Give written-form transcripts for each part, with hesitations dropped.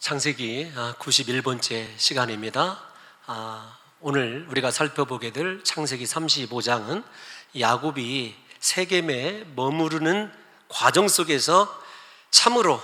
창세기 91번째 시간입니다. 오늘 우리가 살펴보게 될 창세기 35장은 야곱이 세겜에 머무르는 과정 속에서 참으로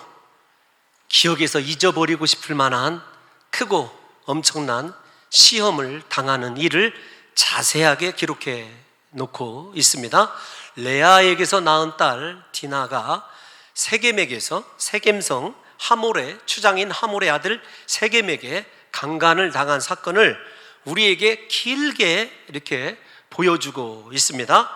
기억에서 잊어버리고 싶을 만한 크고 엄청난 시험을 당하는 일을 자세하게 기록해 놓고 있습니다. 레아에게서 낳은 딸 디나가 세겜성 하몰의 추장인 하몰의 아들 세겜에게 강간을 당한 사건을 우리에게 길게 이렇게 보여주고 있습니다.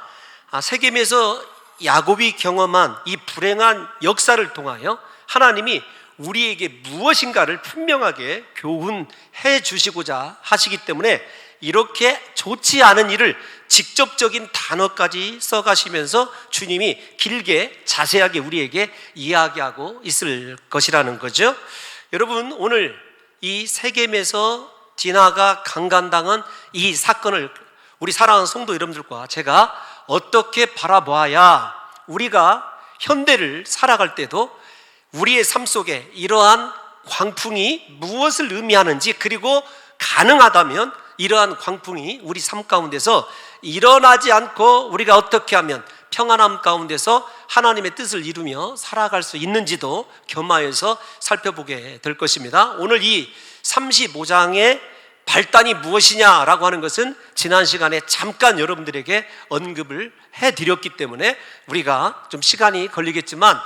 세겜에서 야곱이 경험한 이 불행한 역사를 통하여 하나님이 우리에게 무엇인가를 분명하게 교훈해 주시고자 하시기 때문에 이렇게 좋지 않은 일을 직접적인 단어까지 써가시면서 주님이 길게 자세하게 우리에게 이야기하고 있을 것이라는 거죠. 여러분, 오늘 이 세겜에서 디나가 강간당한 이 사건을 우리 사랑하는 성도 여러분들과 제가 어떻게 바라보아야 우리가 현대를 살아갈 때도 우리의 삶 속에 이러한 광풍이 무엇을 의미하는지, 그리고 가능하다면 이러한 광풍이 우리 삶 가운데서 일어나지 않고 우리가 어떻게 하면 평안함 가운데서 하나님의 뜻을 이루며 살아갈 수 있는지도 겸하여서 살펴보게 될 것입니다. 오늘 이 35장의 발단이 무엇이냐라고 하는 것은 지난 시간에 잠깐 여러분들에게 언급을 해드렸기 때문에 우리가 좀 시간이 걸리겠지만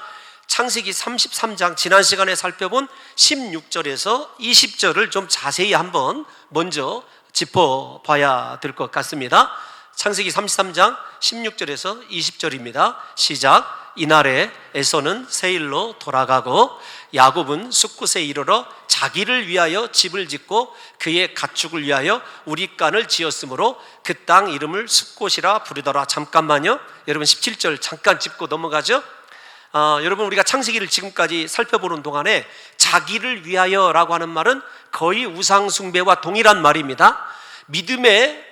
창세기 33장 지난 시간에 살펴본 16절에서 20절을 좀 자세히 한번 먼저 짚어봐야 될 것 같습니다. 창세기 33장 16절에서 20절입니다. 시작. 이날에 에서는 세일로 돌아가고 야곱은 숫곳에 이르러 자기를 위하여 집을 짓고 그의 가축을 위하여 우릿간을 지었으므로 그 땅 이름을 숫곳이라 부르더라. 잠깐만요. 여러분 17절 잠깐 짚고 넘어가죠. 여러분, 우리가 창세기를 지금까지 살펴보는 동안에 자기를 위하여라고 하는 말은 거의 우상 숭배와 동일한 말입니다. 믿음의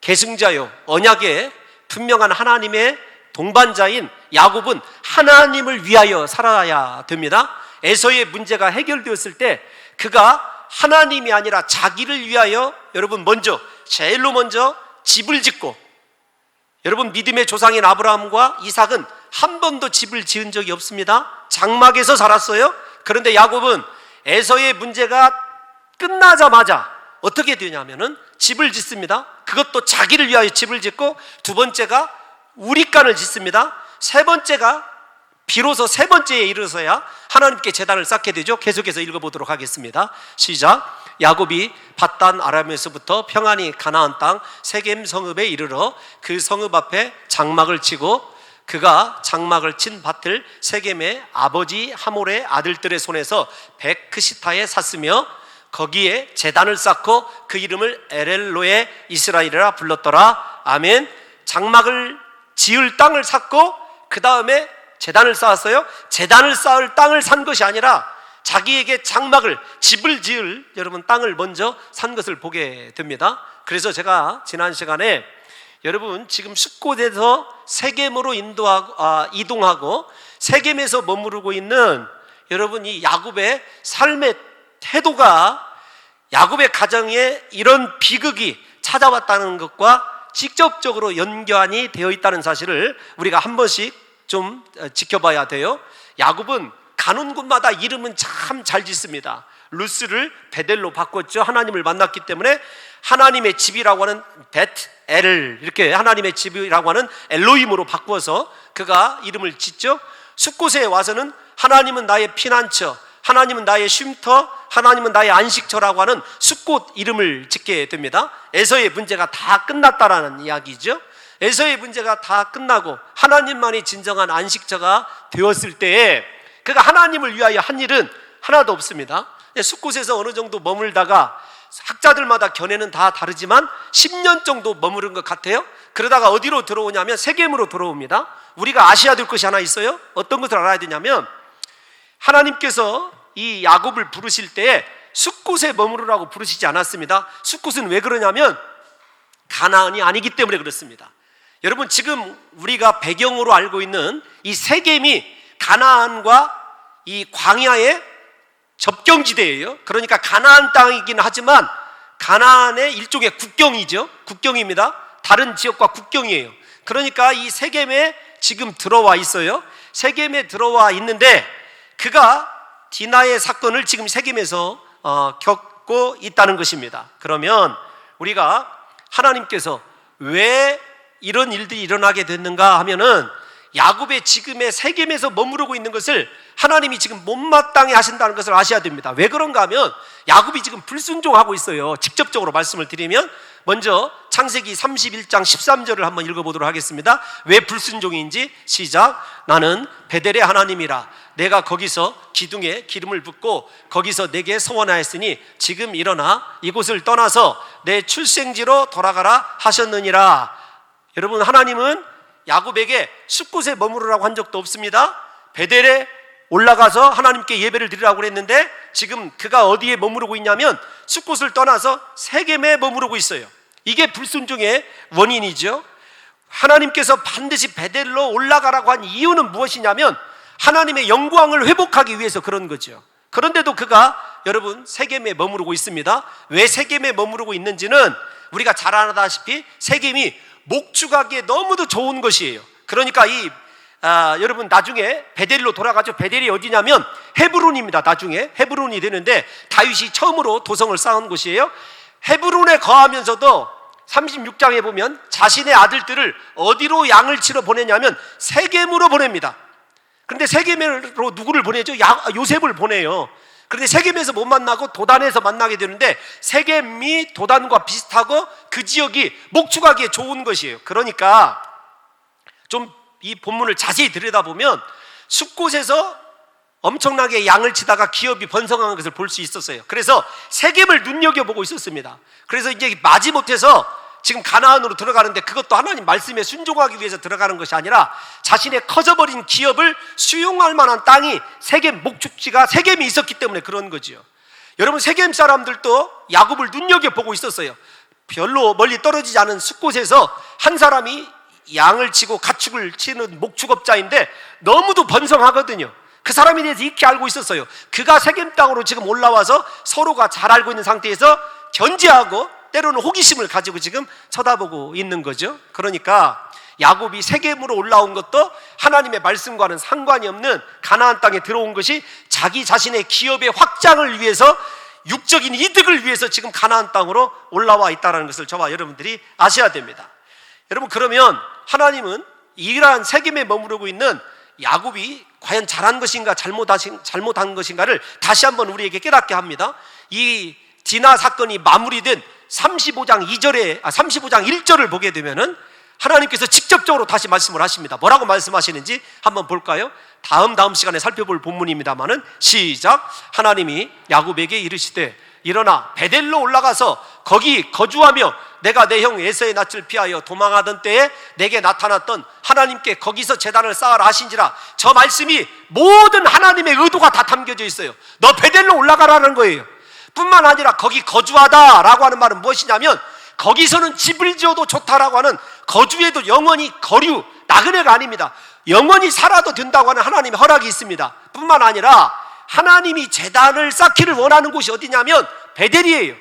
계승자요, 언약의 분명한 하나님의 동반자인 야곱은 하나님을 위하여 살아야 됩니다. 에서의 문제가 해결되었을 때 그가 하나님이 아니라 자기를 위하여, 여러분, 제일로 먼저 집을 짓고, 여러분, 믿음의 조상인 아브라함과 이삭은 한 번도 집을 지은 적이 없습니다. 장막에서 살았어요. 그런데 야곱은 에서의 문제가 끝나자마자 어떻게 되냐면은 집을 짓습니다. 그것도 자기를 위하여 집을 짓고, 두 번째가 우릿간을 짓습니다. 세 번째가 비로소 세 번째에 이르러서야 하나님께 제단을 쌓게 되죠. 계속해서 읽어보도록 하겠습니다. 시작. 야곱이 밧단 아람에서부터 평안히 가나안 땅 세겜 성읍에 이르러 그 성읍 앞에 장막을 치고, 그가 장막을 친 밭을 세겜의 아버지 하몰의 아들들의 손에서 베크시타에 샀으며 거기에 제단을 쌓고 그 이름을 에렐로에 이스라엘이라 불렀더라. 아멘. 장막을 지을 땅을 샀고 그 다음에 제단을 쌓았어요. 제단을 쌓을 땅을 산 것이 아니라 자기에게 장막을, 집을 지을, 여러분, 땅을 먼저 산 것을 보게 됩니다. 그래서 제가 지난 시간에 여러분, 지금 숫곳에서 세겜으로 이동하고 세겜에서 머무르고 있는 여러분, 이 야곱의 삶의 태도가 야곱의 가정에 이런 비극이 찾아왔다는 것과 직접적으로 연관이 되어 있다는 사실을 우리가 한 번씩 좀 지켜봐야 돼요. 야곱은 가는 곳마다 이름은 참 잘 짓습니다. 루스를 베델로 바꿨죠. 하나님을 만났기 때문에 하나님의 집이라고 하는 벳엘을, 이렇게 하나님의 집이라고 하는 엘로힘으로 바꿔서 그가 이름을 짓죠. 숫곳에 와서는 하나님은 나의 피난처, 하나님은 나의 쉼터, 하나님은 나의 안식처라고 하는 숫곳 이름을 짓게 됩니다. 에서의 문제가 다 끝났다라는 이야기죠. 에서의 문제가 다 끝나고 하나님만이 진정한 안식처가 되었을 때에 그가 하나님을 위하여 한 일은 하나도 없습니다. 숫곳에서 어느 정도 머물다가 학자들마다 견해는 다 다르지만 10년 정도 머무른 것 같아요. 그러다가 어디로 들어오냐면 세겜으로 들어옵니다. 우리가 아셔야 될 것이 하나 있어요. 어떤 것을 알아야 되냐면 하나님께서 이 야곱을 부르실 때에 숫곳에 머무르라고 부르시지 않았습니다. 숫곳은 왜 그러냐면 가나안이 아니기 때문에 그렇습니다. 여러분, 지금 우리가 배경으로 알고 있는 이 세겜이 가나안과 이 광야의 접경지대예요. 그러니까 가나안 땅이긴 하지만 가나안의 일종의 국경이죠. 국경입니다. 다른 지역과 국경이에요. 그러니까 이 세겜에 지금 들어와 있어요. 세겜에 들어와 있는데 그가 디나의 사건을 지금 세겜에서 겪고 있다는 것입니다. 그러면 우리가 하나님께서 왜 이런 일들이 일어나게 됐는가 하면은 야곱의 지금의 세겜에서 머무르고 있는 것을 하나님이 지금 못마땅해 하신다는 것을 아셔야 됩니다. 왜 그런가 하면 야곱이 지금 불순종하고 있어요. 직접적으로 말씀을 드리면 먼저 창세기 31장 13절을 한번 읽어보도록 하겠습니다. 왜 불순종인지 시작. 나는 베델의 하나님이라 내가 거기서 기둥에 기름을 붓고 거기서 내게 서원하였으니 지금 일어나 이곳을 떠나서 내 출생지로 돌아가라 하셨느니라. 여러분, 하나님은 야곱에게 숲곳에 머무르라고 한 적도 없습니다. 베델에 올라가서 하나님께 예배를 드리라고 그랬는데 지금 그가 어디에 머무르고 있냐면 숲곳을 떠나서 세겜에 머무르고 있어요. 이게 불순종의 원인이죠. 하나님께서 반드시 베델로 올라가라고 한 이유는 무엇이냐면 하나님의 영광을 회복하기 위해서 그런 거죠. 그런데도 그가 여러분 세겜에 머무르고 있습니다. 왜 세겜에 머무르고 있는지는 우리가 잘 아다시피 세겜이 목축하기에 너무도 좋은 것이에요. 그러니까 여러분 나중에 베델로 돌아가죠. 베델이 어디냐면 헤브론입니다. 나중에 헤브론이 되는데 다윗이 처음으로 도성을 쌓은 곳이에요. 헤브론에 거하면서도 36장에 보면 자신의 아들들을 어디로 양을 치러 보내냐면 세겜으로 보냅니다. 그런데 세겜으로 누구를 보내죠? 요셉을 보내요. 그런데 세겜에서 못 만나고 도단에서 만나게 되는데 세겜이 도단과 비슷하고 그 지역이 목축하기에 좋은 것이에요. 그러니까 좀 이 본문을 자세히 들여다보면 숲곳에서 엄청나게 양을 치다가 기업이 번성한 것을 볼 수 있었어요. 그래서 세겜을 눈여겨보고 있었습니다. 그래서 이제 마지못해서 지금 가나안으로 들어가는데 그것도 하나님 말씀에 순종하기 위해서 들어가는 것이 아니라 자신의 커져버린 기업을 수용할 만한 땅이 세겜 목축지가 세겜이 있었기 때문에 그런 거지요. 여러분, 세겜 사람들도 야곱을 눈여겨보고 있었어요. 별로 멀리 떨어지지 않은 숲곳에서 한 사람이 양을 치고 가축을 치는 목축업자인데 너무도 번성하거든요. 그 사람에 대해서 익히 알고 있었어요. 그가 세겜 땅으로 지금 올라와서 서로가 잘 알고 있는 상태에서 견제하고 때로는 호기심을 가지고 지금 쳐다보고 있는 거죠. 그러니까 야곱이 세겜으로 올라온 것도 하나님의 말씀과는 상관이 없는 가나안 땅에 들어온 것이 자기 자신의 기업의 확장을 위해서 육적인 이득을 위해서 지금 가나안 땅으로 올라와 있다는 것을 저와 여러분들이 아셔야 됩니다. 여러분, 그러면 하나님은 이러한 세겜에 머무르고 있는 야곱이 과연 잘한 것인가 잘못한 것인가를 다시 한번 우리에게 깨닫게 합니다. 이 디나 사건이 마무리된 35장 1절을 보게 되면은 하나님께서 직접적으로 다시 말씀을 하십니다. 뭐라고 말씀하시는지 한번 볼까요? 다음 시간에 살펴볼 본문입니다만은 시작. 하나님이 야곱에게 이르시되 일어나 베델로 올라가서 거기 거주하며 내가 내 형 에서의 낯을 피하여 도망하던 때에 내게 나타났던 하나님께 거기서 제단을 쌓아라 하신지라. 저 말씀이 모든 하나님의 의도가 다 담겨져 있어요. 너 베델로 올라가라는 거예요. 뿐만 아니라 거기 거주하다라고 하는 말은 무엇이냐면 거기서는 집을 지어도 좋다라고 하는 거주에도 영원히 거류, 나그네가 아닙니다. 영원히 살아도 된다고 하는 하나님의 허락이 있습니다. 뿐만 아니라 하나님이 제단을 쌓기를 원하는 곳이 어디냐면 베델이에요.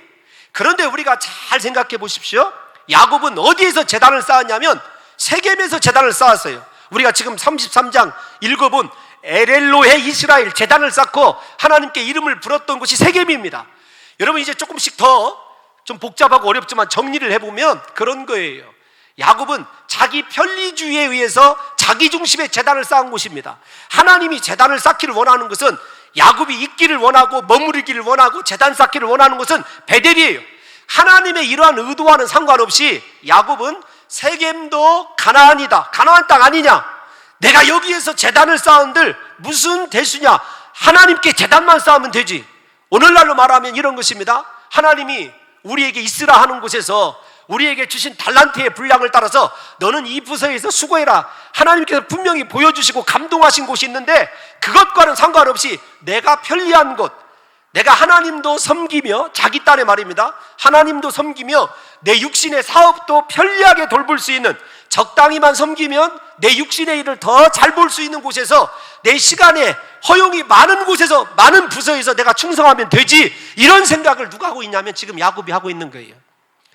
그런데 우리가 잘 생각해 보십시오. 야곱은 어디에서 제단을 쌓았냐면 세겜에서 제단을 쌓았어요. 우리가 지금 33장 읽어본 에렐로헤 이스라엘 제단을 쌓고 하나님께 이름을 불었던 곳이 세겜입니다. 여러분, 이제 조금씩 더 좀 복잡하고 어렵지만 정리를 해보면 그런 거예요. 야곱은 자기 편리주의에 의해서 자기 중심의 제단을 쌓은 곳입니다. 하나님이 제단을 쌓기를 원하는 것은 야곱이 있기를 원하고 머무르기를 원하고 제단 쌓기를 원하는 것은 베델이에요. 하나님의 이러한 의도와는 상관없이 야곱은 세겜도 가나안이다, 가나안 땅 아니냐, 내가 여기에서 제단을 쌓은들 무슨 대수냐, 하나님께 제단만 쌓으면 되지. 오늘날로 말하면 이런 것입니다. 하나님이 우리에게 있으라 하는 곳에서 우리에게 주신 달란트의 분량을 따라서 너는 이 부서에서 수고해라, 하나님께서 분명히 보여주시고 감동하신 곳이 있는데 그것과는 상관없이 내가 편리한 곳, 내가 하나님도 섬기며, 자기 딴에 말입니다, 하나님도 섬기며 내 육신의 사업도 편리하게 돌볼 수 있는, 적당히만 섬기면 내 육신의 일을 더 잘 볼 수 있는 곳에서, 내 시간에 허용이 많은 곳에서, 많은 부서에서 내가 충성하면 되지, 이런 생각을 누가 하고 있냐면 지금 야곱이 하고 있는 거예요.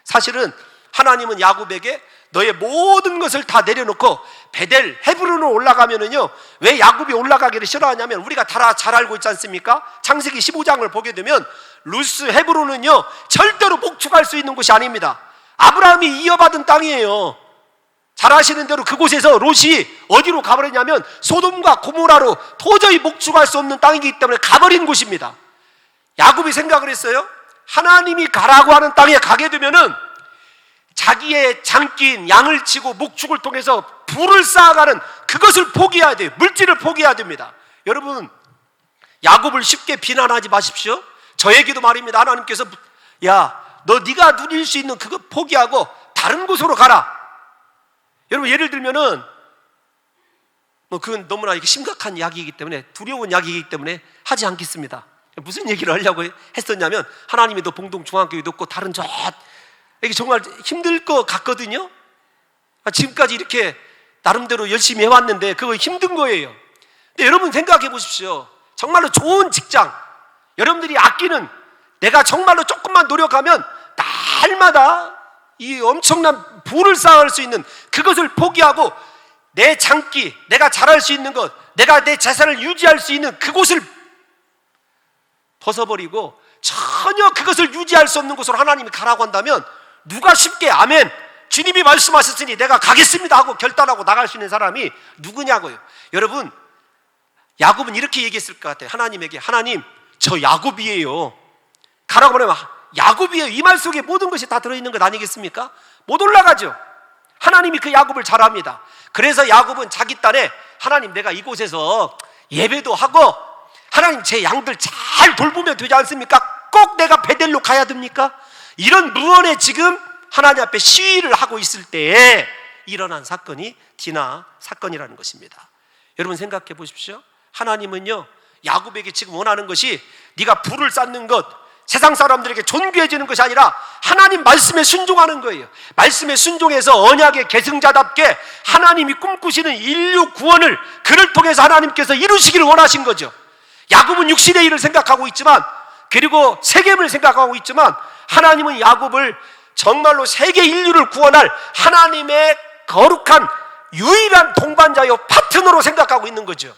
사실은 하나님은 야곱에게 너의 모든 것을 다 내려놓고 베델 헤브론으로 올라가면은요, 왜 야곱이 올라가기를 싫어하냐면 우리가 다 잘 알고 있지 않습니까? 창세기 15장을 보게 되면 루스 헤브론은요 절대로 목축할 수 있는 곳이 아닙니다. 아브라함이 이어받은 땅이에요. 잘 아시는 대로 그곳에서 롯이 어디로 가버렸냐면 소돔과 고모라로 도저히 목축할 수 없는 땅이기 때문에 가버린 곳입니다. 야곱이 생각을 했어요. 하나님이 가라고 하는 땅에 가게 되면은 자기의 장기인 양을 치고 목축을 통해서 부를 쌓아가는 그것을 포기해야 돼요. 물질을 포기해야 됩니다. 여러분, 야곱을 쉽게 비난하지 마십시오. 저에게도 말입니다. 하나님께서 야, 너 네가 누릴 수 있는 그거 포기하고 다른 곳으로 가라. 여러분, 예를 들면은 그건 너무나 심각한 이야기이기 때문에, 두려운 이야기이기 때문에 하지 않겠습니다. 무슨 얘기를 하려고 했었냐면, 하나님이 너 봉동 중앙교회 놓고 다른 이게 정말 힘들 것 같거든요. 지금까지 이렇게 나름대로 열심히 해왔는데 그거 힘든 거예요. 근데 여러분 생각해 보십시오. 정말로 좋은 직장, 여러분들이 아끼는, 내가 정말로 조금만 노력하면 날마다 이 엄청난 부를 쌓을 수 있는 그것을 포기하고 내 장기, 내가 잘할 수 있는 것, 내가 내 재산을 유지할 수 있는 그곳을 벗어버리고 전혀 그것을 유지할 수 없는 곳으로 하나님이 가라고 한다면 누가 쉽게 아멘, 주님이 말씀하셨으니 내가 가겠습니다 하고 결단하고 나갈 수 있는 사람이 누구냐고요. 여러분, 야곱은 이렇게 얘기했을 것 같아요. 하나님에게, 하나님, 저 야곱이에요. 가라고 말하면 야곱이에요. 이 말 속에 모든 것이 다 들어있는 것 아니겠습니까? 못 올라가죠. 하나님이 그 야곱을 잘 압니다. 그래서 야곱은 자기 딸에, 하나님, 내가 이곳에서 예배도 하고 하나님 제 양들 잘 돌보면 되지 않습니까? 꼭 내가 베델로 가야 됩니까? 이런 무언에 지금 하나님 앞에 시위를 하고 있을 때에 일어난 사건이 디나 사건이라는 것입니다. 여러분 생각해 보십시오. 하나님은요, 야곱에게 지금 원하는 것이 네가 부를 쌓는 것, 세상 사람들에게 존귀해지는 것이 아니라 하나님 말씀에 순종하는 거예요. 말씀에 순종해서 언약의 계승자답게 하나님이 꿈꾸시는 인류 구원을 그를 통해서 하나님께서 이루시기를 원하신 거죠. 야곱은 육신의 일을 생각하고 있지만, 그리고 세겜을 생각하고 있지만, 하나님은 야곱을 정말로 세계 인류를 구원할 하나님의 거룩한 유일한 동반자요 파트너로 생각하고 있는 거죠.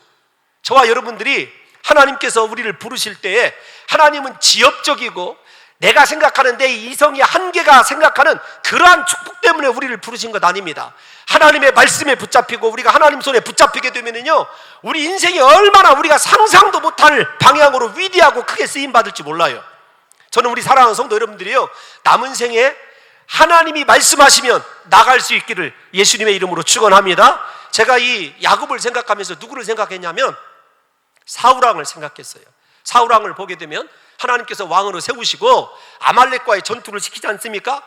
저와 여러분들이 하나님께서 우리를 부르실 때에 하나님은 지엽적이고 내가 생각하는 내 이성의 한계가 생각하는 그러한 축복 때문에 우리를 부르신 것 아닙니다. 하나님의 말씀에 붙잡히고 우리가 하나님 손에 붙잡히게 되면요, 우리 인생이 얼마나 우리가 상상도 못할 방향으로 위대하고 크게 쓰임받을지 몰라요. 저는 우리 사랑하는 성도 여러분들이요, 남은 생에 하나님이 말씀하시면 나갈 수 있기를 예수님의 이름으로 축원합니다. 제가 이 야곱을 생각하면서 누구를 생각했냐면 사울왕을 생각했어요. 사울왕을 보게 되면 하나님께서 왕으로 세우시고 아말렉과의 전투를 시키지 않습니까?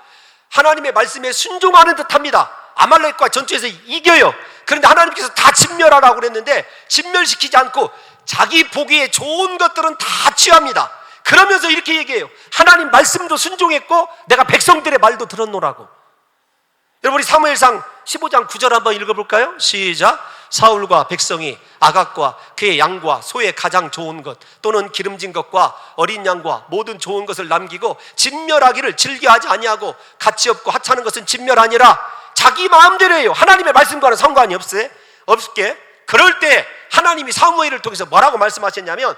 하나님의 말씀에 순종하는 듯합니다. 아말렉과 전투에서 이겨요. 그런데 하나님께서 다 진멸하라고 그랬는데 진멸시키지 않고 자기 보기에 좋은 것들은 다 취합니다. 그러면서 이렇게 얘기해요. 하나님 말씀도 순종했고 내가 백성들의 말도 들었노라고. 여러분, 우리 사무엘상 15장 9절 한번 읽어볼까요? 시작. 사울과 백성이 아각과 그의 양과 소의 가장 좋은 것 또는 기름진 것과 어린 양과 모든 좋은 것을 남기고 진멸하기를 즐겨하지 아니하고 가치 없고 하찮은 것은 진멸하니라. 자기 마음대로 해요. 하나님의 말씀과는 상관이 없게. 그럴 때 하나님이 사무엘을 통해서 뭐라고 말씀하셨냐면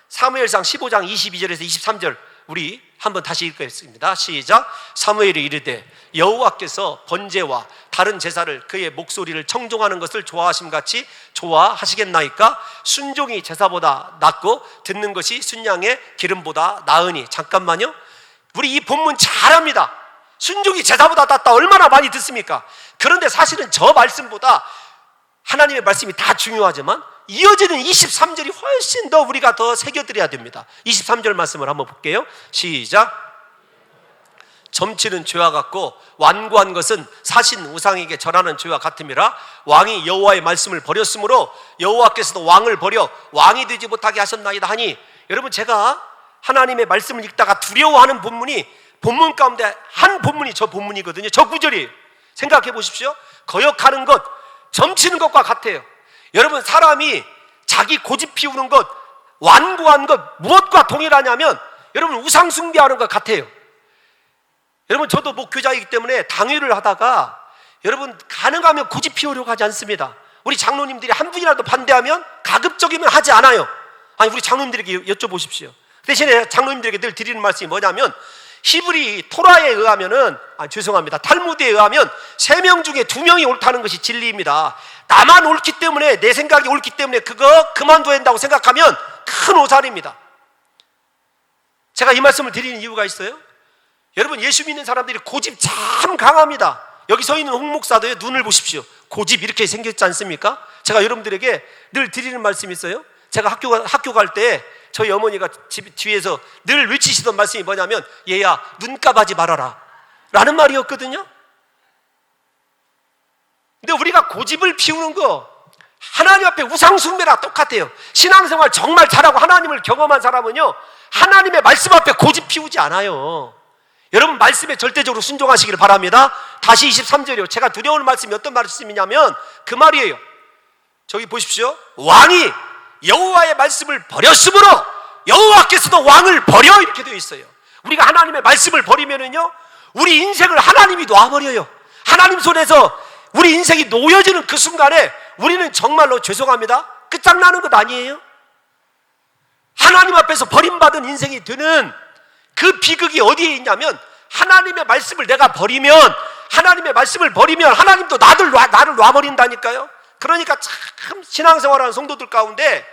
사무엘상 15장 22절에서 23절 우리 한번 다시 읽겠습니다. 시작. 사무엘이 이르되 여호와께서 번제와 다른 제사를 그의 목소리를 청종하는 것을 좋아하심같이 좋아하시겠나이까? 순종이 제사보다 낫고 듣는 것이 순양의 기름보다 나으니. 잠깐만요. 우리 이 본문 잘합니다. 순종이 제사보다 낫다 얼마나 많이 듣습니까? 그런데 사실은 저 말씀보다 하나님의 말씀이 다 중요하지만 이어지는 23절이 훨씬 더 우리가 더 새겨드려야 됩니다. 23절 말씀을 한번 볼게요. 시작. 점치는 죄와 같고 완고한 것은 사신 우상에게 절하는 죄와 같음이라. 왕이 여호와의 말씀을 버렸으므로 여호와께서도 왕을 버려 왕이 되지 못하게 하셨나이다 하니. 여러분, 제가 하나님의 말씀을 읽다가 두려워하는 본문이 본문 가운데 한 본문이 저 본문이거든요. 저 구절이에요. 생각해 보십시오. 거역하는 것, 점치는 것과 같아요. 여러분, 사람이 자기 고집 피우는 것, 완고한 것 무엇과 동일하냐면 여러분, 우상 숭배하는 것 같아요. 여러분, 저도 목회자이기 때문에 당회를 하다가 여러분, 가능하면 고집 피우려고 하지 않습니다. 우리 장로님들이 한 분이라도 반대하면 가급적이면 하지 않아요. 아니, 우리 장로님들에게 여쭤보십시오. 대신에 장로님들에게 늘 드리는 말씀이 뭐냐면, 히브리 토라에 의하면은, 죄송합니다, 탈무드에 의하면 3명 중에 2명이 옳다는 것이 진리입니다. 나만 옳기 때문에, 내 생각이 옳기 때문에 그거 그만둬야 한다고 생각하면 큰 오산입니다. 제가 이 말씀을 드리는 이유가 있어요. 여러분, 예수 믿는 사람들이 고집 참 강합니다. 여기 서 있는 홍 목사도요, 눈을 보십시오. 고집 이렇게 생겼지 않습니까? 제가 여러분들에게 늘 드리는 말씀이 있어요. 제가 학교 갈 때 저희 어머니가 집 뒤에서 늘 외치시던 말씀이 뭐냐면, 얘야, 눈값하지 말아라 라는 말이었거든요. 근데 우리가 고집을 피우는 거 하나님 앞에 우상숭배랑 똑같아요. 신앙생활 정말 잘하고 하나님을 경험한 사람은요, 하나님의 말씀 앞에 고집 피우지 않아요. 여러분, 말씀에 절대적으로 순종하시기를 바랍니다. 다시 23절이요. 제가 두려운 말씀이 어떤 말씀이냐면 그 말이에요. 저기 보십시오. 왕이 여호와의 말씀을 버렸으므로 여호와께서도 왕을 버려, 이렇게 되어 있어요. 우리가 하나님의 말씀을 버리면은요, 우리 인생을 하나님이 놔버려요. 하나님 손에서 우리 인생이 놓여지는 그 순간에 우리는 정말로, 죄송합니다, 끝장나는 것 아니에요? 하나님 앞에서 버림받은 인생이 되는 그 비극이 어디에 있냐면, 하나님의 말씀을 내가 버리면, 하나님의 말씀을 버리면 하나님도 나를 놔버린다니까요. 그러니까 참 신앙생활하는 성도들 가운데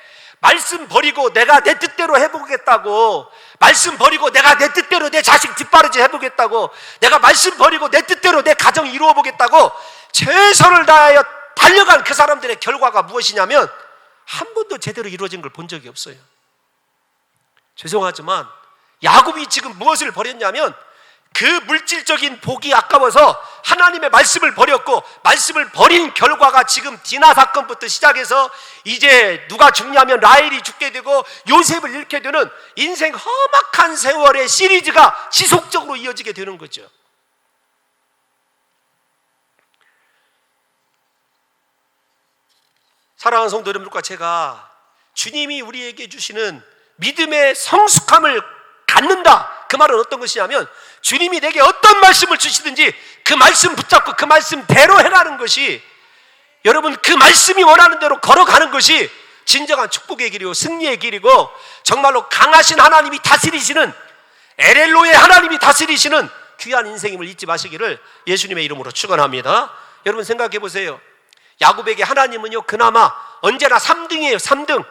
말씀 버리고 내가 내 뜻대로 해보겠다고, 말씀 버리고 내가 내 뜻대로 내 자식 뒷바라지 해보겠다고, 내가 말씀 버리고 내 뜻대로 내 가정 이루어보겠다고 최선을 다하여 달려간 그 사람들의 결과가 무엇이냐면 한 번도 제대로 이루어진 걸 본 적이 없어요. 죄송하지만 야곱이 지금 무엇을 버렸냐면, 그 물질적인 복이 아까워서 하나님의 말씀을 버렸고, 말씀을 버린 결과가 지금 디나 사건부터 시작해서 이제 누가 죽냐면 라헬이 죽게 되고 요셉을 잃게 되는 인생 험악한 세월의 시리즈가 지속적으로 이어지게 되는 거죠. 사랑하는 성도 여러분들과 제가 주님이 우리에게 주시는 믿음의 성숙함을 갖는다, 그 말은 어떤 것이냐면, 주님이 내게 어떤 말씀을 주시든지 그 말씀 붙잡고 그 말씀대로 해가는 것이, 여러분, 그 말씀이 원하는 대로 걸어가는 것이 진정한 축복의 길이고 승리의 길이고, 정말로 강하신 하나님이 다스리시는, 엘엘로의 하나님이 다스리시는 귀한 인생임을 잊지 마시기를 예수님의 이름으로 축원합니다. 여러분, 생각해 보세요. 야곱에게 하나님은요, 그나마 언제나 3등이에요. 3등.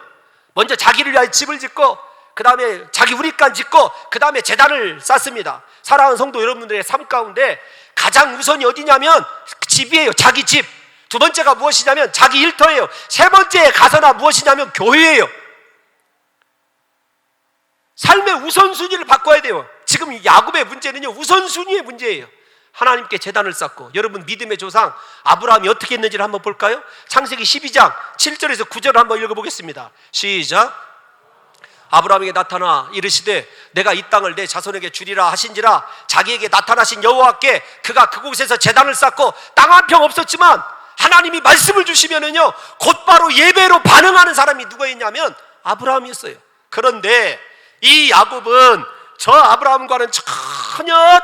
먼저 자기를 위하여 집을 짓고, 그 다음에 자기 우리간 짓고, 그 다음에 제단을 쌓습니다. 사랑하는 성도 여러분들의 삶 가운데 가장 우선이 어디냐면 집이에요. 자기 집. 두 번째가 무엇이냐면 자기 일터예요. 세 번째에 가서나 무엇이냐면 교회예요. 삶의 우선순위를 바꿔야 돼요. 지금 야곱의 문제는요, 우선순위의 문제예요. 하나님께 제단을 쌓고, 여러분, 믿음의 조상 아브라함이 어떻게 했는지를 한번 볼까요? 창세기 12장 7절에서 9절을 한번 읽어보겠습니다. 시작. 아브라함에게 나타나 이르시되 내가 이 땅을 내 자손에게 주리라 하신지라, 자기에게 나타나신 여호와께 그가 그곳에서 제단을 쌓고, 땅 한 평 없었지만 하나님이 말씀을 주시면은요, 곧바로 예배로 반응하는 사람이 누구였냐면 아브라함이었어요. 그런데 이 야곱은 저 아브라함과는 전혀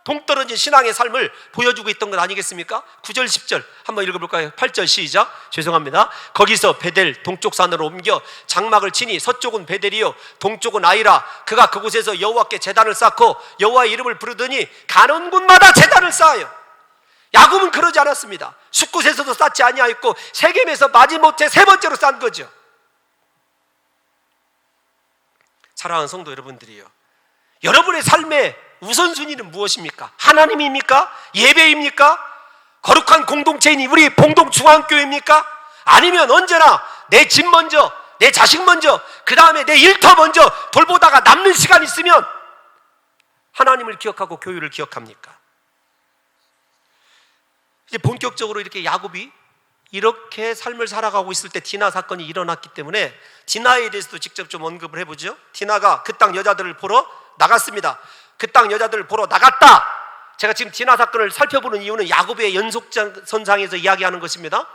동떨어진 신앙의 삶을 보여주고 있던 것 아니겠습니까? 9절 10절 한번 읽어볼까요? 8절 시작. 죄송합니다. 거기서 베델 동쪽 산으로 옮겨 장막을 치니 서쪽은 베델이요 동쪽은 아이라, 그가 그곳에서 여호와께 제단을 쌓고 여호와의 이름을 부르더니 가는 곳마다 제단을 쌓아요. 야곱은 그러지 않았습니다. 숫곳에서도 쌓지 아니하였고 세겜에서 마지못해 세 번째로 쌓은 거죠. 사랑하는 성도 여러분들이요, 여러분의 삶의 우선순위는 무엇입니까? 하나님입니까? 예배입니까? 거룩한 공동체인 우리 봉동중앙교회입니까? 아니면 언제나 내 집 먼저, 내 자식 먼저, 그 다음에 내 일터 먼저 돌보다가 남는 시간 있으면 하나님을 기억하고 교회를 기억합니까? 이제 본격적으로 이렇게 야곱이 이렇게 삶을 살아가고 있을 때 디나 사건이 일어났기 때문에 디나에 대해서도 직접 좀 언급을 해보죠. 디나가 그 땅 여자들을 보러 나갔습니다. 그 땅 여자들을 보러 나갔다. 제가 지금 디나 사건을 살펴보는 이유는 야곱의 연속선상에서 이야기하는 것입니다.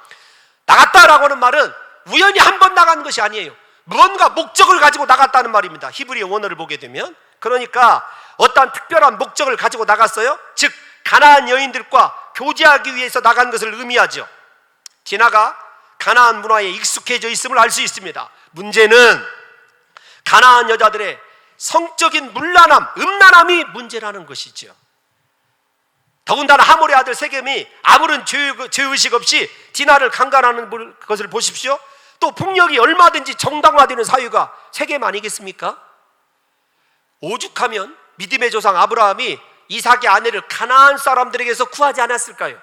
나갔다라고 하는 말은 우연히 한 번 나간 것이 아니에요. 무언가 목적을 가지고 나갔다는 말입니다. 히브리어 원어를 보게 되면. 그러니까 어떠한 특별한 목적을 가지고 나갔어요. 즉 가나안 여인들과 교제하기 위해서 나간 것을 의미하죠. 디나가 가나안 문화에 익숙해져 있음을 알 수 있습니다. 문제는 가나안 여자들의 성적인 문란함, 음란함이 문제라는 것이죠. 더군다나 하몰의 아들 세겜이 아무런 죄의식 없이 디나를 강간하는 것을 보십시오. 또 폭력이 얼마든지 정당화되는 사유가 세겜 아니겠습니까? 오죽하면 믿음의 조상 아브라함이 이삭의 아내를 가나안 사람들에게서 구하지 않았을까요?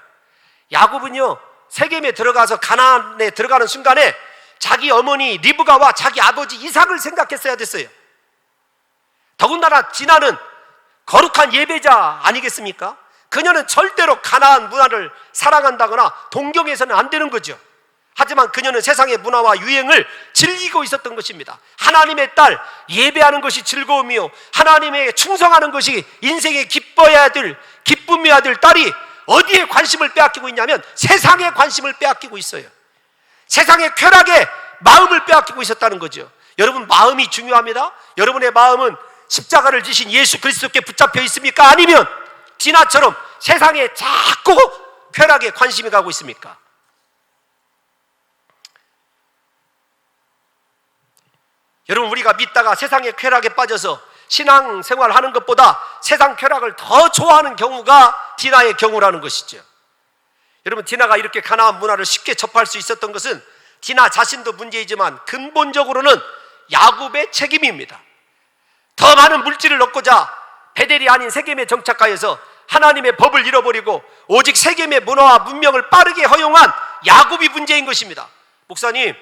야곱은요, 세겜에 들어가서 가나안에 들어가는 순간에 자기 어머니 리브가와 자기 아버지 이삭을 생각했어야 됐어요. 더군다나 디나는 거룩한 예배자 아니겠습니까? 그녀는 절대로 가나안 문화를 사랑한다거나 동경해서는 안 되는 거죠. 하지만 그녀는 세상의 문화와 유행을 즐기고 있었던 것입니다. 하나님의 딸, 예배하는 것이 즐거움이요, 하나님에게 충성하는 것이 인생의 기뻐해야 될, 기쁨이어야 될 딸이 어디에 관심을 빼앗기고 있냐면 세상에 관심을 빼앗기고 있어요. 세상의 쾌락에 마음을 빼앗기고 있었다는 거죠. 여러분, 마음이 중요합니다. 여러분의 마음은 십자가를 지신 예수 그리스도께 붙잡혀 있습니까? 아니면 디나처럼 세상에 자꾸 쾌락에 관심이 가고 있습니까? 여러분, 우리가 믿다가 세상의 쾌락에 빠져서 신앙생활 하는 것보다 세상 쾌락을 더 좋아하는 경우가 디나의 경우라는 것이죠. 여러분, 디나가 이렇게 가나안 문화를 쉽게 접할 수 있었던 것은 디나 자신도 문제이지만 근본적으로는 야곱의 책임입니다. 더 많은 물질을 얻고자 베델이 아닌 세겜에 정착하여서 하나님의 법을 잃어버리고 오직 세겜의 문화와 문명을 빠르게 허용한 야곱이 문제인 것입니다. 목사님,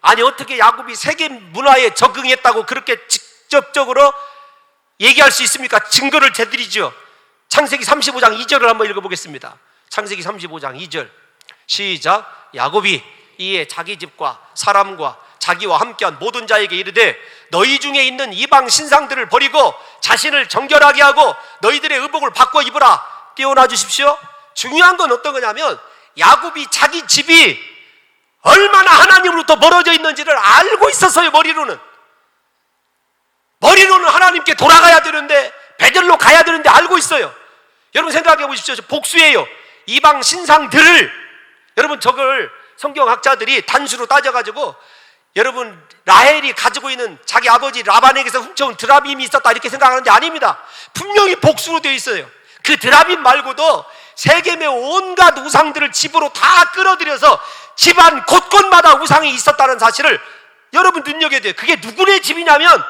아니 어떻게 야곱이 세겜 문화에 적응했다고 그렇게 직접적으로 얘기할 수 있습니까? 증거를 대드리죠. 창세기 35장 2절을 한번 읽어보겠습니다. 창세기 35장 2절 시작. 야곱이 이에 자기 집과 사람과 자기와 함께한 모든 자에게 이르되 너희 중에 있는 이방 신상들을 버리고 자신을 정결하게 하고 너희들의 의복을 바꿔 입으라. 띄워놔 주십시오. 중요한 건 어떤 거냐면 야곱이 자기 집이 얼마나 하나님으로부터 멀어져 있는지를 알고 있었어요. 머리로는 하나님께 돌아가야 되는데, 베델로 가야 되는데 알고 있어요. 여러분 생각해 보십시오. 복수예요. 이방 신상들을, 여러분 저걸 성경학자들이 단수로 따져가지고 여러분 라헬이 가지고 있는 자기 아버지 라반에게서 훔쳐온 드라빔이 있었다 이렇게 생각하는데 아닙니다. 분명히 복수로 되어 있어요. 그 드라빔 말고도 세겜의 온갖 우상들을 집으로 다 끌어들여서 집안 곳곳마다 우상이 있었다는 사실을 여러분 눈여겨야 돼요. 그게 누구네 집이냐면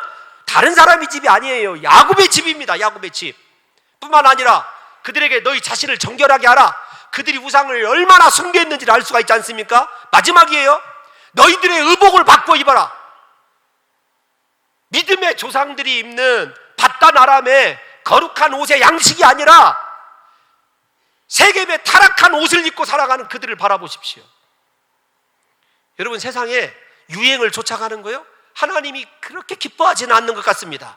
다른 사람의 집이 아니에요. 야곱의 집입니다. 야곱의 집. 뿐만 아니라 그들에게 너희 자신을 정결하게 하라. 그들이 우상을 얼마나 숭배했는지를 알 수가 있지 않습니까? 마지막이에요. 너희들의 의복을 바꿔 입어라. 믿음의 조상들이 입는 바단 아람의 거룩한 옷의 양식이 아니라 세겜의 타락한 옷을 입고 살아가는 그들을 바라보십시오. 여러분, 세상에 유행을 쫓아가는 거요, 하나님이 그렇게 기뻐하지는 않는 것 같습니다.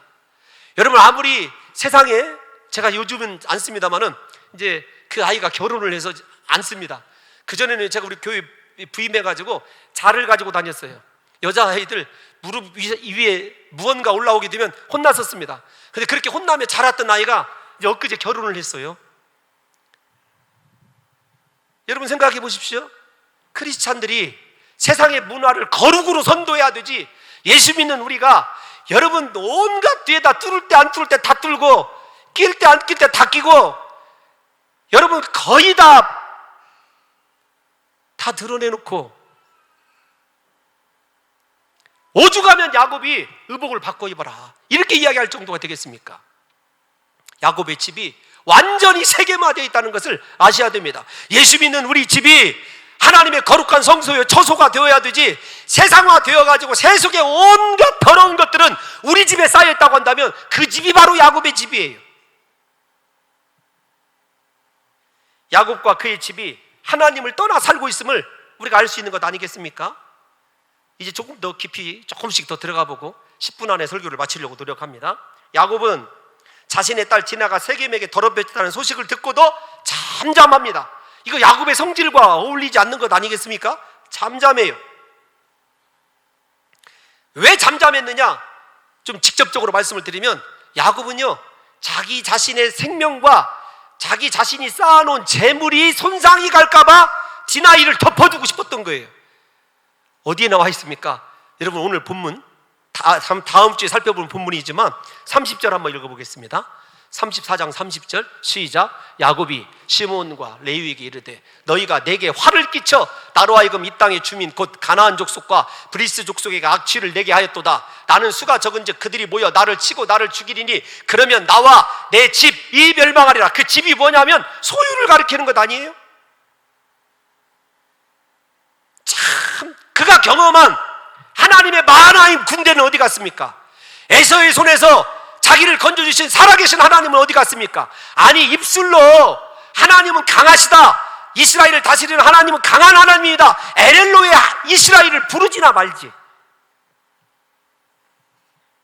여러분, 아무리 세상에, 제가 요즘은 안 씁니다만은 이제 그 아이가 결혼을 해서 안 씁니다. 그전에는 제가 우리 교회 부임해가지고 자를 가지고 다녔어요. 여자아이들 무릎 위에 무언가 올라오게 되면 혼났었습니다. 근데 그렇게 혼나며 자랐던 아이가 이제 엊그제 결혼을 했어요. 여러분 생각해 보십시오. 크리스찬들이 세상의 문화를 거룩으로 선도해야 되지, 예수 믿는 우리가 여러분 온갖 뒤에다 뚫을 때 안 뚫을 때 다 뚫고 낄 때 안 낄 때 다 끼고 여러분 거의 다 드러내놓고 오죽하면 야곱이 의복을 바꿔 입어라 이렇게 이야기할 정도가 되겠습니까? 야곱의 집이 완전히 세계화되어 있다는 것을 아셔야 됩니다. 예수 믿는 우리 집이 하나님의 거룩한 성소요 처소가 되어야 되지, 세상화 되어가지고 세속의 온갖 더러운 것들은 우리 집에 쌓여있다고 한다면 그 집이 바로 야곱의 집이에요. 야곱과 그의 집이 하나님을 떠나 살고 있음을 우리가 알 수 있는 것 아니겠습니까? 이제 조금 더 깊이 조금씩 더 들어가 보고 10분 안에 설교를 마치려고 노력합니다. 야곱은 자신의 딸 디나가 세겜에게 더럽혀졌다는 소식을 듣고도 잠잠합니다. 이거 야곱의 성질과 어울리지 않는 것 아니겠습니까? 잠잠해요. 왜 잠잠했느냐? 좀 직접적으로 말씀을 드리면 야곱은요, 자기 자신의 생명과 자기 자신이 쌓아놓은 재물이 손상이 갈까봐 디나이를 덮어두고 싶었던 거예요. 어디에 나와 있습니까? 여러분, 오늘 본문 다음 주에 살펴볼 본문이지만 30절 한번 읽어보겠습니다. 34장 30절 시작. 야곱이 시몬과 레위에게 이르되 너희가 내게 화를 끼쳐 나로 하여금 이 땅의 주민 곧 가나안 족속과 브리스 족속에게 악취를 내게 하였도다. 나는 수가 적은즉 그들이 모여 나를 치고 나를 죽이리니 그러면 나와 내 집이 멸망하리라. 그 집이 뭐냐면 소유를 가리키는 것 아니에요? 참, 그가 경험한 하나님의 마하나임 군대는 어디 갔습니까? 에서의 손에서 자기를 건져주신 살아계신 하나님은 어디 갔습니까? 아니, 입술로 하나님은 강하시다, 이스라엘을 다스리는 하나님은 강한 하나님이다, 엘엘로의 이스라엘을 부르지나 말지.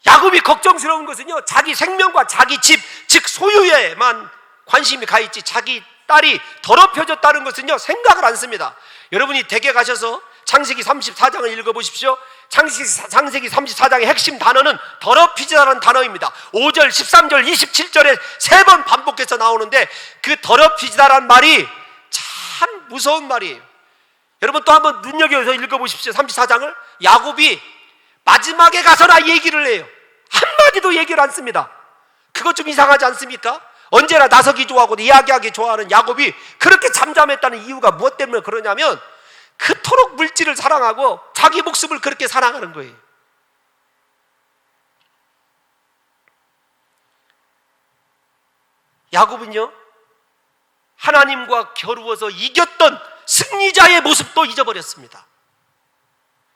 야곱이 걱정스러운 것은요, 자기 생명과 자기 집, 즉 소유에만 관심이 가 있지 자기 딸이 더럽혀졌다는 것은요 생각을 안 씁니다. 여러분이 댁에 가셔서 창세기 34장을 읽어보십시오. 창세기 34장의 핵심 단어는 더럽히지라는 단어입니다. 5절, 13절, 27절에 3번 반복해서 나오는데 그 더럽히지다라는 말이 참 무서운 말이에요. 여러분 또 한번 눈여겨서 읽어보십시오. 34장을. 야곱이 마지막에 가서나 얘기를 해요. 한마디도 얘기를 안 씁니다. 그것 좀 이상하지 않습니까? 언제나 나서기 좋아하고 이야기하기 좋아하는 야곱이 그렇게 잠잠했다는 이유가 무엇 때문에 그러냐면 그토록 물질을 사랑하고 자기 목숨을 그렇게 사랑하는 거예요. 야곱은요, 하나님과 겨루어서 이겼던 승리자의 모습도 잊어버렸습니다.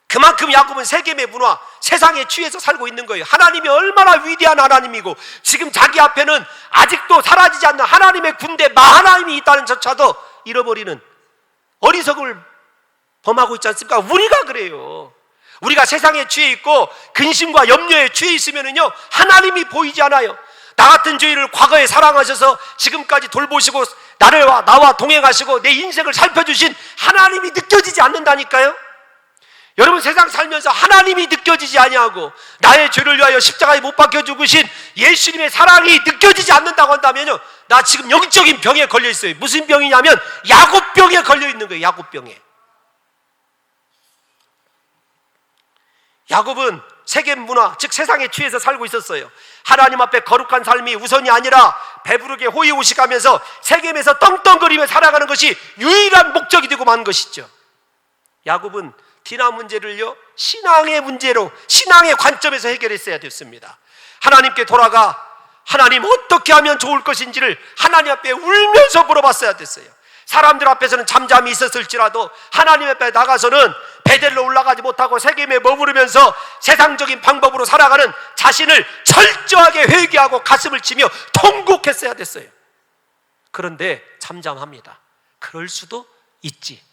그만큼 야곱은 세겜의 문화, 세상에 취해서 살고 있는 거예요. 하나님이 얼마나 위대한 하나님이고 지금 자기 앞에는 아직도 사라지지 않는 하나님의 군대 마하나임이 있다는 조차도 잃어버리는 어리석음을 범하고 있지 않습니까? 우리가 그래요. 우리가 세상에 취해 있고 근심과 염려에 취해 있으면요 하나님이 보이지 않아요. 나 같은 죄인을 과거에 사랑하셔서 지금까지 돌보시고 나와 동행하시고 내 인생을 살펴주신 하나님이 느껴지지 않는다니까요. 여러분 세상 살면서 하나님이 느껴지지 아니하고 나의 죄를 위하여 십자가에 못 박혀 죽으신 예수님의 사랑이 느껴지지 않는다고 한다면요, 나 지금 영적인 병에 걸려 있어요. 무슨 병이냐면 야곱병에 걸려 있는 거예요. 야곱병에. 야곱은 세겜 문화, 즉 세상에 취해서 살고 있었어요. 하나님 앞에 거룩한 삶이 우선이 아니라 배부르게 호의호식하면서 세겜에서 떵떵거리며 살아가는 것이 유일한 목적이 되고 만 것이죠. 야곱은 디나 문제를요 신앙의 문제로, 신앙의 관점에서 해결했어야 됐습니다. 하나님께 돌아가 하나님 어떻게 하면 좋을 것인지를 하나님 앞에 울면서 물어봤어야 됐어요. 사람들 앞에서는 잠잠히 있었을지라도 하나님 앞에 나가서는 베델로 올라가지 못하고 세겜에 머무르면서 세상적인 방법으로 살아가는 자신을 철저하게 회개하고 가슴을 치며 통곡했어야 됐어요. 그런데 잠잠합니다. 그럴 수도 있지.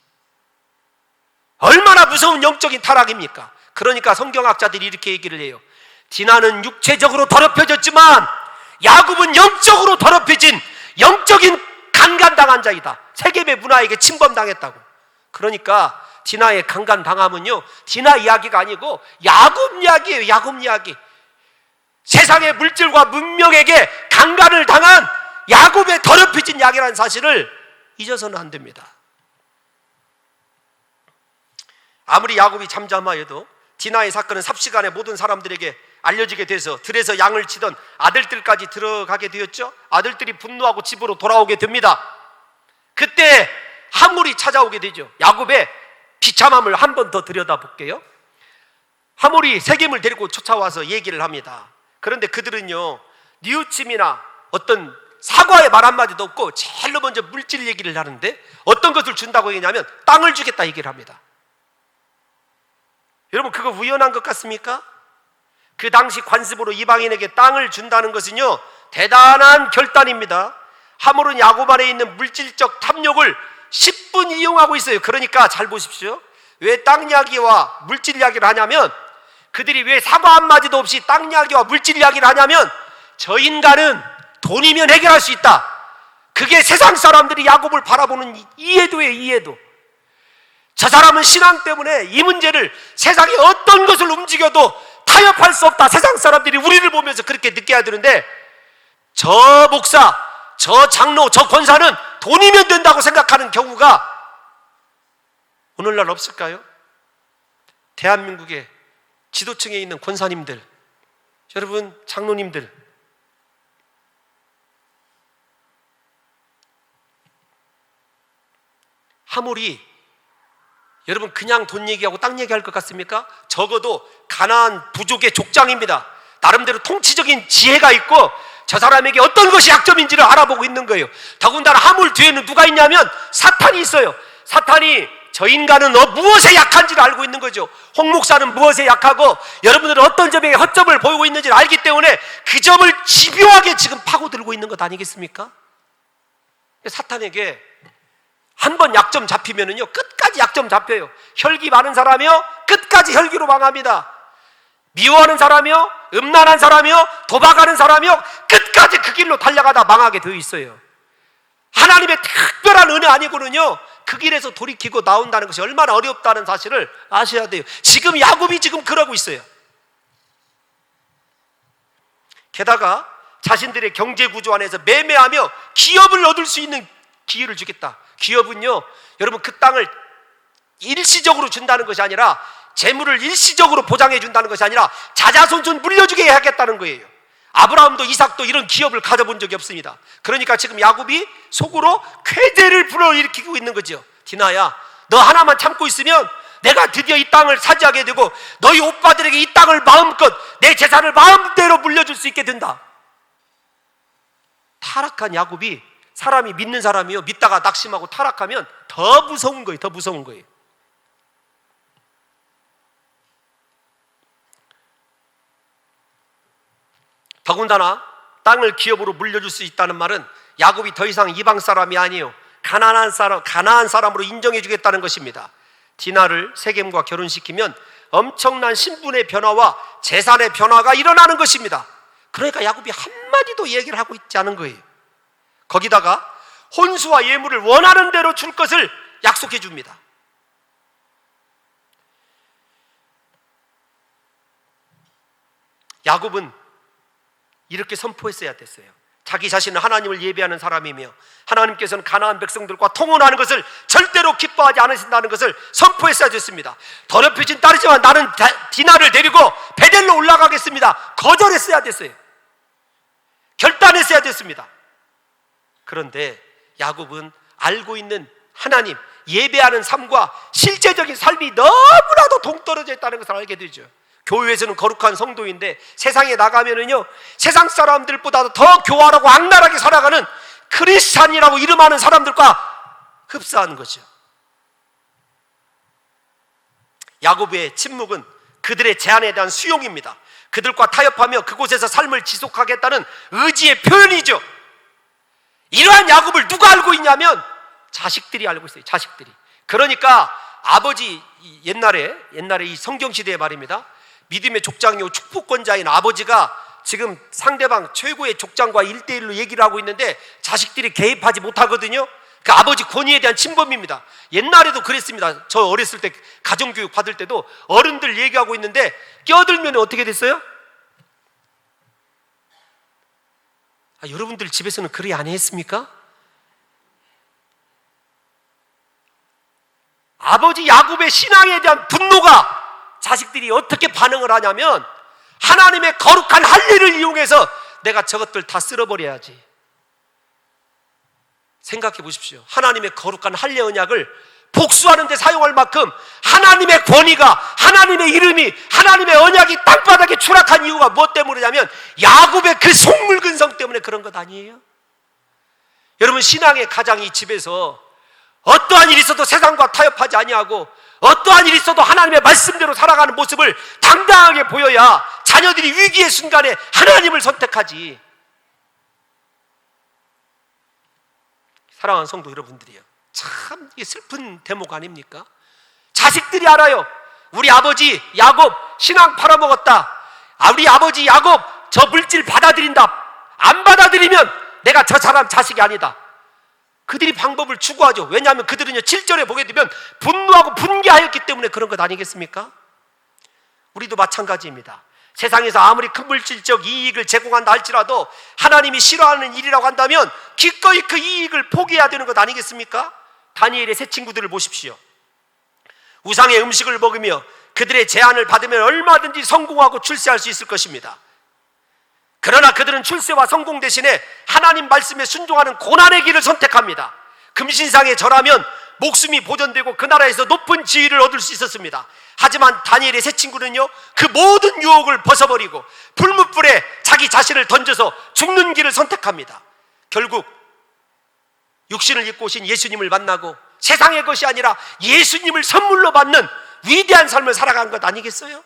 얼마나 무서운 영적인 타락입니까? 그러니까 성경학자들이 이렇게 얘기를 해요. 디나는 육체적으로 더럽혀졌지만 야곱은 영적으로 더럽혀진 영적인 강간당한 자이다. 세겜의 문화에게 침범당했다고. 그러니까 디나의 강간당함은요 디나 이야기가 아니고 야곱 이야기예요. 야곱 이야기. 세상의 물질과 문명에게 강간을 당한 야곱의 더럽혀진 이야기라는 사실을 잊어서는 안 됩니다. 아무리 야곱이 잠잠하여도 디나의 사건은 삽시간에 모든 사람들에게 알려지게 돼서 들에서 양을 치던 아들들까지 들어가게 되었죠. 아들들이 분노하고 집으로 돌아오게 됩니다. 그때 하물이 찾아오게 되죠. 야곱의 비참함을 한 번 더 들여다볼게요. 하물이 세겜을 데리고 쫓아와서 얘기를 합니다. 그런데 그들은요 뉘우침이나 어떤 사과의 말 한마디도 없고 제일로 먼저 물질 얘기를 하는데 어떤 것을 준다고 얘기냐면 땅을 주겠다 얘기를 합니다. 여러분 그거 우연한 것 같습니까? 그 당시 관습으로 이방인에게 땅을 준다는 것은요 대단한 결단입니다. 하물은 야곱 안에 있는 물질적 탐욕을 10분 이용하고 있어요. 그러니까 잘 보십시오. 왜 땅 이야기와 물질 이야기를 하냐면, 그들이 왜 사과 한마디도 없이 땅 이야기와 물질 이야기를 하냐면, 저 인간은 돈이면 해결할 수 있다. 그게 세상 사람들이 야곱을 바라보는 이해도예요. 이해도. 저 사람은 신앙 때문에 이 문제를 세상에 어떤 것을 움직여도 타협할 수 없다. 세상 사람들이 우리를 보면서 그렇게 느껴야 되는데, 저 목사, 저 장로, 저 권사는 돈이면 된다고 생각하는 경우가 오늘날 없을까요? 대한민국의 지도층에 있는 권사님들, 여러분 장로님들, 하물이 여러분 그냥 돈 얘기하고 땅 얘기할 것 같습니까? 적어도 가나안 부족의 족장입니다. 나름대로 통치적인 지혜가 있고 저 사람에게 어떤 것이 약점인지를 알아보고 있는 거예요. 더군다나 하물 뒤에는 누가 있냐면 사탄이 있어요. 사탄이 저 인간은 무엇에 약한지를 알고 있는 거죠. 홍 목사는 무엇에 약하고 여러분들은 어떤 점에 허점을 보이고 있는지를 알기 때문에 그 점을 집요하게 지금 파고들고 있는 것 아니겠습니까? 사탄에게 한 번 약점 잡히면은요 끝까지 약점 잡혀요. 혈기 많은 사람이요 끝까지 혈기로 망합니다. 미워하는 사람이요, 음란한 사람이요, 도박하는 사람이요 끝까지 그 길로 달려가다 망하게 되어 있어요. 하나님의 특별한 은혜 아니고는요 그 길에서 돌이키고 나온다는 것이 얼마나 어렵다는 사실을 아셔야 돼요. 지금 야곱이 지금 그러고 있어요. 게다가 자신들의 경제 구조 안에서 매매하며 기업을 얻을 수 있는 기회를 주겠다. 기업은요 여러분 그 땅을 일시적으로 준다는 것이 아니라, 재물을 일시적으로 보장해 준다는 것이 아니라 자자손손 물려주게 하겠다는 거예요. 아브라함도 이삭도 이런 기업을 가져본 적이 없습니다. 그러니까 지금 야곱이 속으로 쾌재를 불어일으키고 있는 거죠. 디나야, 너 하나만 참고 있으면 내가 드디어 이 땅을 차지하게 되고 너희 오빠들에게 이 땅을 마음껏 내 재산을 마음대로 물려줄 수 있게 된다. 타락한 야곱이, 사람이 믿는 사람이요 믿다가 낙심하고 타락하면 더 무서운 거예요. 더 무서운 거예요. 더군다나 땅을 기업으로 물려줄 수 있다는 말은 야곱이 더 이상 이방 사람이 아니에요. 가나안 사람으로 인정해 주겠다는 것입니다. 디나를 세겜과 결혼시키면 엄청난 신분의 변화와 재산의 변화가 일어나는 것입니다. 그러니까 야곱이 한마디도 얘기를 하고 있지 않은 거예요. 거기다가 혼수와 예물을 원하는 대로 줄 것을 약속해 줍니다. 야곱은 이렇게 선포했어야 됐어요. 자기 자신은 하나님을 예배하는 사람이며 하나님께서는 가나안 백성들과 통혼하는 것을 절대로 기뻐하지 않으신다는 것을 선포했어야 됐습니다. 더럽혀진 딸이지만 나는 디나를 데리고 베델로 올라가겠습니다. 거절했어야 됐어요. 결단했어야 됐습니다. 그런데 야곱은 알고 있는 하나님, 예배하는 삶과 실제적인 삶이 너무나도 동떨어져 있다는 것을 알게 되죠. 교회에서는 거룩한 성도인데 세상에 나가면은요 세상 사람들보다 더 교활하고 악랄하게 살아가는 크리스찬이라고 이름하는 사람들과 흡사한 거죠. 야곱의 침묵은 그들의 제안에 대한 수용입니다. 그들과 타협하며 그곳에서 삶을 지속하겠다는 의지의 표현이죠. 이러한 야곱을 누가 알고 있냐면 자식들이 알고 있어요. 자식들이. 그러니까 아버지, 옛날에 이 성경시대의 말입니다. 믿음의 족장이요 축복권자인 아버지가 지금 상대방 최고의 족장과 1대1로 얘기를 하고 있는데 자식들이 개입하지 못하거든요. 그 아버지 권위에 대한 침범입니다. 옛날에도 그랬습니다. 저 어렸을 때 가정교육 받을 때도 어른들 얘기하고 있는데 껴들면 어떻게 됐어요? 여러분들 집에서는 그리 안 했습니까? 아버지 야곱의 신앙에 대한 분노가 자식들이 어떻게 반응을 하냐면 하나님의 거룩한 할례를 이용해서 내가 저것들 다 쓸어버려야지. 생각해 보십시오. 하나님의 거룩한 할례 언약을 복수하는 데 사용할 만큼 하나님의 권위가, 하나님의 이름이, 하나님의 언약이 땅바닥에 추락한 이유가 무엇 때문이냐면 야곱의 그 속물근성 때문에 그런 것 아니에요? 여러분, 신앙의 가장 이 집에서 어떠한 일이 있어도 세상과 타협하지 아니하고 어떠한 일이 있어도 하나님의 말씀대로 살아가는 모습을 당당하게 보여야 자녀들이 위기의 순간에 하나님을 선택하지. 사랑하는 성도 여러분들이요, 참 이게 슬픈 대목 아닙니까? 자식들이 알아요. 우리 아버지 야곱 신앙 팔아먹었다. 우리 아버지 야곱 저 물질 받아들인다. 안 받아들이면 내가 저 사람 자식이 아니다. 그들이 방법을 추구하죠. 왜냐하면 그들은요 7절에 보게 되면 분노하고 분개하였기 때문에 그런 것 아니겠습니까? 우리도 마찬가지입니다. 세상에서 아무리 큰 물질적 이익을 제공한다 할지라도 하나님이 싫어하는 일이라고 한다면 기꺼이 그 이익을 포기해야 되는 것 아니겠습니까? 다니엘의 세 친구들을 보십시오. 우상의 음식을 먹으며 그들의 제안을 받으면 얼마든지 성공하고 출세할 수 있을 것입니다. 그러나 그들은 출세와 성공 대신에 하나님 말씀에 순종하는 고난의 길을 선택합니다. 금신상에 절하면 목숨이 보존되고 그 나라에서 높은 지위를 얻을 수 있었습니다. 하지만 다니엘의 세 친구는요 그 모든 유혹을 벗어버리고 불뭇불에 자기 자신을 던져서 죽는 길을 선택합니다. 결국 육신을 입고 오신 예수님을 만나고 세상의 것이 아니라 예수님을 선물로 받는 위대한 삶을 살아간 것 아니겠어요?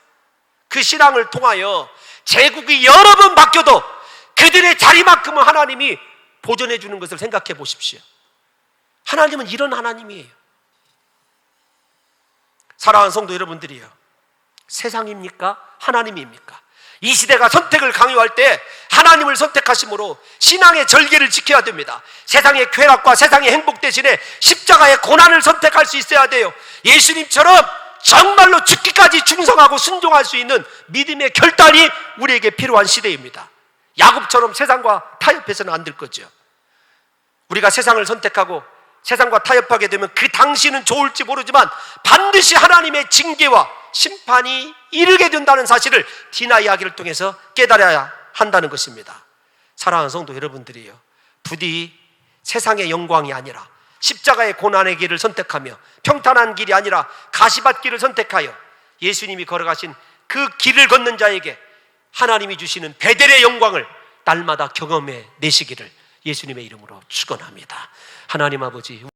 그 신앙을 통하여 제국이 여러 번 바뀌어도 그들의 자리만큼은 하나님이 보존해 주는 것을 생각해 보십시오. 하나님은 이런 하나님이에요. 사랑하는 성도 여러분들이요, 세상입니까? 하나님입니까? 이 시대가 선택을 강요할 때 하나님을 선택하심으로 신앙의 절개를 지켜야 됩니다. 세상의 쾌락과 세상의 행복 대신에 십자가의 고난을 선택할 수 있어야 돼요. 예수님처럼 정말로 죽기까지 충성하고 순종할 수 있는 믿음의 결단이 우리에게 필요한 시대입니다. 야곱처럼 세상과 타협해서는 안 될 거죠. 우리가 세상을 선택하고 세상과 타협하게 되면 그 당시는 좋을지 모르지만 반드시 하나님의 징계와 심판이 이르게 된다는 사실을 디나 이야기를 통해서 깨달아야 한다는 것입니다. 사랑하는 성도 여러분들이요, 부디 세상의 영광이 아니라 십자가의 고난의 길을 선택하며 평탄한 길이 아니라 가시밭길을 선택하여 예수님이 걸어가신 그 길을 걷는 자에게 하나님이 주시는 베델의 영광을 날마다 경험해 내시기를 예수님의 이름으로 축원합니다. 하나님 아버지,